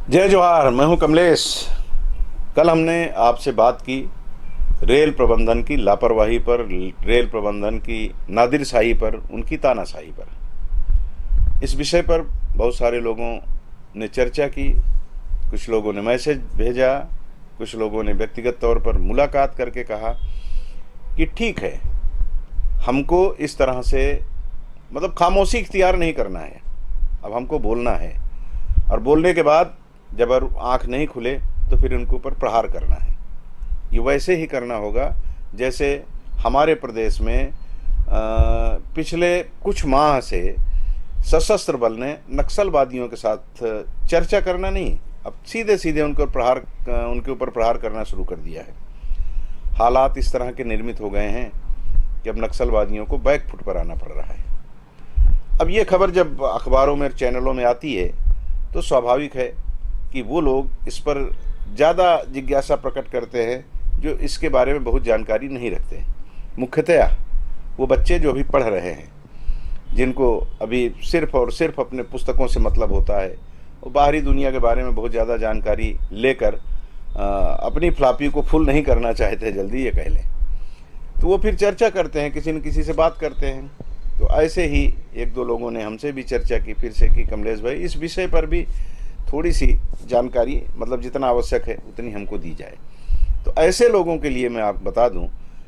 जय जोहार। मैं हूं कमलेश। कल हमने आपसे बात की रेल प्रबंधन की लापरवाही पर, रेल प्रबंधन की नादिरशाही पर, उनकी तानाशाही पर। इस विषय पर बहुत सारे लोगों ने चर्चा की। कुछ लोगों ने मैसेज भेजा, कुछ लोगों ने व्यक्तिगत तौर पर मुलाकात करके कहा कि ठीक है, हमको इस तरह से मतलब खामोशी इख्तियार नहीं करना है, अब हमको बोलना है, और बोलने के बाद जब आँख नहीं खुले तो फिर उनके ऊपर प्रहार करना है। ये वैसे ही करना होगा जैसे हमारे प्रदेश में पिछले कुछ माह से सशस्त्र बल ने नक्सलवादियों के साथ चर्चा करना नहीं, अब सीधे सीधे उनके ऊपर प्रहार करना शुरू कर दिया है। हालात इस तरह के निर्मित हो गए हैं कि अब नक्सलवादियों को बैकफुट पर आना पड़ रहा है। अब ये खबर जब अखबारों में, चैनलों में आती है तो स्वाभाविक है कि वो लोग इस पर ज़्यादा जिज्ञासा प्रकट करते हैं जो इसके बारे में बहुत जानकारी नहीं रखते। मुख्यतया वो बच्चे जो अभी पढ़ रहे हैं, जिनको अभी सिर्फ और सिर्फ अपने पुस्तकों से मतलब होता है, वो बाहरी दुनिया के बारे में बहुत ज़्यादा जानकारी लेकर अपनी फ्लॉपी को फुल नहीं करना चाहते जल्दी, ये कह लें। तो वो फिर चर्चा करते हैं, किसी न किसी से बात करते हैं। तो ऐसे ही एक दो लोगों ने हमसे भी चर्चा की, फिर से कि कमलेश भाई, इस विषय पर भी थोड़ी सी जानकारी, मतलब जितना आवश्यक है उतनी हमको दी जाए। तो ऐसे लोगों के लिए मैं आपको बता दूं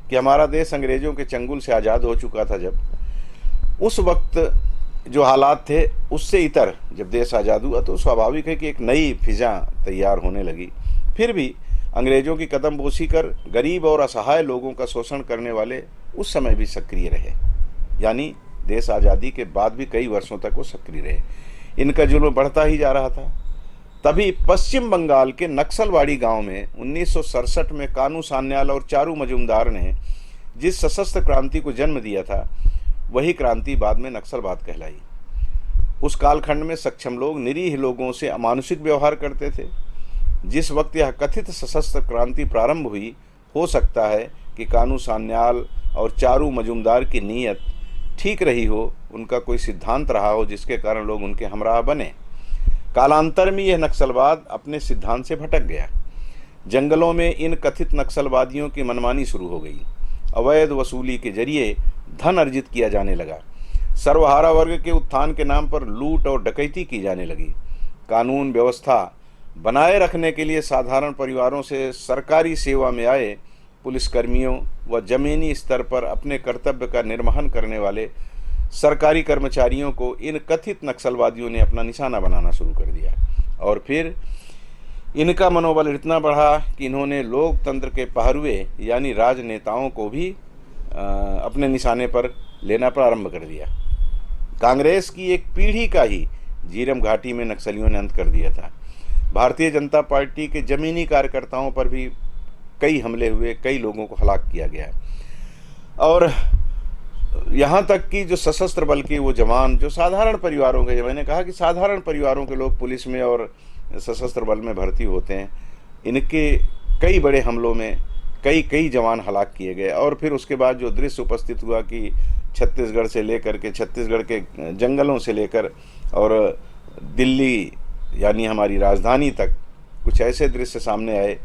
कि हमारा देश अंग्रेज़ों के चंगुल से आज़ाद हो चुका था। जब उस वक्त जो हालात थे उससे इतर जब देश आज़ाद हुआ तो स्वाभाविक है कि एक नई फिजा तैयार होने लगी। फिर भी अंग्रेज़ों की कदमबोसी कर गरीब और असहाय लोगों का शोषण करने वाले उस समय भी सक्रिय रहे, यानी देश आज़ादी के बाद भी कई वर्षों तक वो सक्रिय रहे। इनका जुल्म बढ़ता ही जा रहा था। तभी पश्चिम बंगाल के नक्सलवाड़ी गांव में 1967 में कानू सान्याल और चारू मजूमदार ने जिस सशस्त्र क्रांति को जन्म दिया था, वही क्रांति बाद में नक्सलवाद कहलाई। उस कालखंड में सक्षम लोग निरीह लोगों से अमानुषिक व्यवहार करते थे। जिस वक्त यह कथित सशस्त्र क्रांति प्रारंभ हुई, हो सकता है कि कानू सान्याल और चारू मजूमदार की नीयत ठीक रही हो, उनका कोई सिद्धांत रहा हो जिसके कारण लोग उनके हमराह बने। कालांतर में यह नक्सलवाद अपने सिद्धांत से भटक गया। जंगलों में इन कथित नक्सलवादियों की मनमानी शुरू हो गई। अवैध वसूली के जरिए धन अर्जित किया जाने लगा। सर्वहारा वर्ग के उत्थान के नाम पर लूट और डकैती की जाने लगी। कानून व्यवस्था बनाए रखने के लिए साधारण परिवारों से सरकारी सेवा में आए पुलिसकर्मियों व जमीनी स्तर पर अपने कर्तव्य का निर्वहन करने वाले सरकारी कर्मचारियों को इन कथित नक्सलवादियों ने अपना निशाना बनाना शुरू कर दिया। और फिर इनका मनोबल इतना बढ़ा कि इन्होंने लोकतंत्र के पहरुए यानी राजनेताओं को भी अपने निशाने पर लेना प्रारंभ कर दिया। कांग्रेस की एक पीढ़ी का ही झीरम घाटी में नक्सलियों ने अंत कर दिया था। भारतीय जनता पार्टी के जमीनी कार्यकर्ताओं पर भी कई हमले हुए, कई लोगों को हलाक किया गया। और यहाँ तक कि जो सशस्त्र बल के वो जवान जो साधारण परिवारों के, मैंने कहा कि साधारण परिवारों के लोग पुलिस में और सशस्त्र बल में भर्ती होते हैं, इनके कई बड़े हमलों में कई जवान हलाक किए गए। और फिर उसके बाद जो दृश्य उपस्थित हुआ कि छत्तीसगढ़ से लेकर के, छत्तीसगढ़ के जंगलों से लेकर और दिल्ली यानी हमारी राजधानी तक कुछ ऐसे दृश्य सामने आए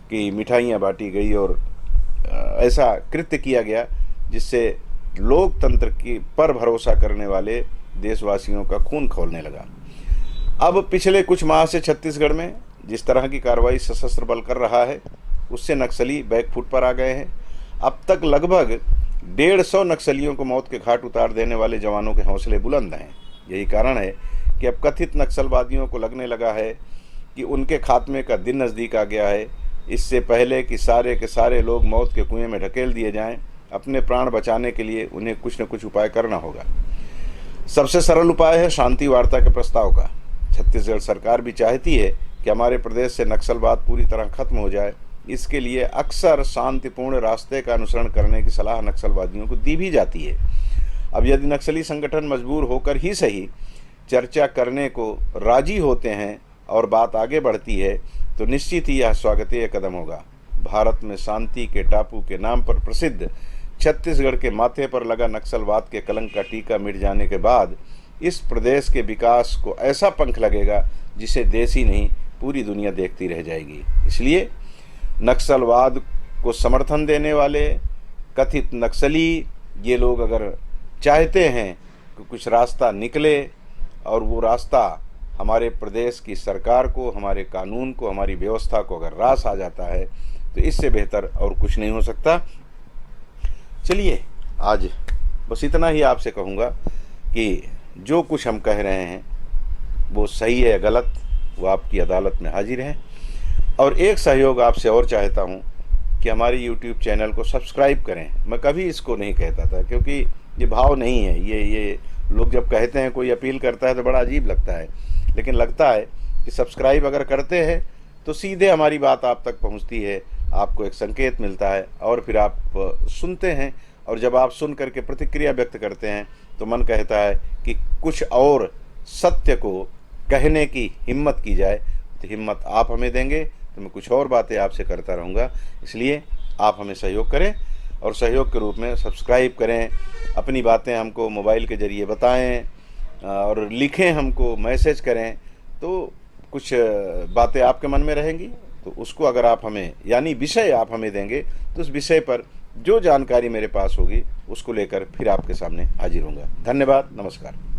कि मिठाइयाँ बांटी गई और ऐसा कृत्य किया गया जिससे लोकतंत्र की पर भरोसा करने वाले देशवासियों का खून खौलने लगा। अब पिछले कुछ माह से छत्तीसगढ़ में जिस तरह की कार्रवाई सशस्त्र बल कर रहा है, उससे नक्सली बैकफुट पर आ गए हैं। अब तक लगभग 150 नक्सलियों को मौत के घाट उतार देने वाले जवानों के हौसले बुलंद हैं। यही कारण है कि अब कथित नक्सलवादियों को लगने लगा है कि उनके खात्मे का दिन नज़दीक आ गया है। इससे पहले कि सारे के सारे लोग मौत के कुएं में ढकेल दिए जाएं, अपने प्राण बचाने के लिए उन्हें कुछ न कुछ उपाय करना होगा। सबसे सरल उपाय है शांति वार्ता के प्रस्ताव का। छत्तीसगढ़ सरकार भी चाहती है कि हमारे प्रदेश से नक्सलवाद पूरी तरह खत्म हो जाए। इसके लिए अक्सर शांतिपूर्ण रास्ते का अनुसरण करने की सलाह नक्सलवादियों को दी भी जाती है। अब यदि नक्सली संगठन मजबूर होकर ही सही चर्चा करने को राजी होते हैं और बात आगे बढ़ती है तो निश्चित ही यह स्वागतीय कदम होगा। भारत में शांति के टापू के नाम पर प्रसिद्ध छत्तीसगढ़ के माथे पर लगा नक्सलवाद के कलंक का टीका मिट जाने के बाद इस प्रदेश के विकास को ऐसा पंख लगेगा जिसे देश ही नहीं पूरी दुनिया देखती रह जाएगी। इसलिए नक्सलवाद को समर्थन देने वाले कथित नक्सली ये लोग अगर चाहते हैं कि कुछ रास्ता निकले और वो रास्ता हमारे प्रदेश की सरकार को, हमारे कानून को, हमारी व्यवस्था को अगर रास आ जाता है तो इससे बेहतर और कुछ नहीं हो सकता। चलिए आज बस इतना ही आपसे कहूँगा कि जो कुछ हम कह रहे हैं वो सही है या गलत, वो आपकी अदालत में हाजिर है। और एक सहयोग आपसे और चाहता हूँ कि हमारे YouTube चैनल को सब्सक्राइब करें। मैं कभी इसको नहीं कहता था क्योंकि ये भाव नहीं है, ये लोग जब कहते हैं, कोई अपील करता है तो बड़ा अजीब लगता है, लेकिन लगता है कि सब्सक्राइब अगर करते हैं तो सीधे हमारी बात आप तक पहुंचती है, आपको एक संकेत मिलता है और फिर आप सुनते हैं। और जब आप सुन करके प्रतिक्रिया व्यक्त करते हैं तो मन कहता है कि कुछ और सत्य को कहने की हिम्मत की जाए, तो हिम्मत आप हमें देंगे तो मैं कुछ और बातें आपसे करता रहूँगा। इसलिए आप हमें सहयोग करें और सहयोग के रूप में सब्सक्राइब करें, अपनी बातें हमको मोबाइल के ज़रिए बताएं और लिखें, हमको मैसेज करें, तो कुछ बातें आपके मन में रहेंगी तो उसको अगर आप हमें, यानी विषय आप हमें देंगे तो उस विषय पर जो जानकारी मेरे पास होगी उसको लेकर फिर आपके सामने हाजिर होऊंगा। धन्यवाद, नमस्कार।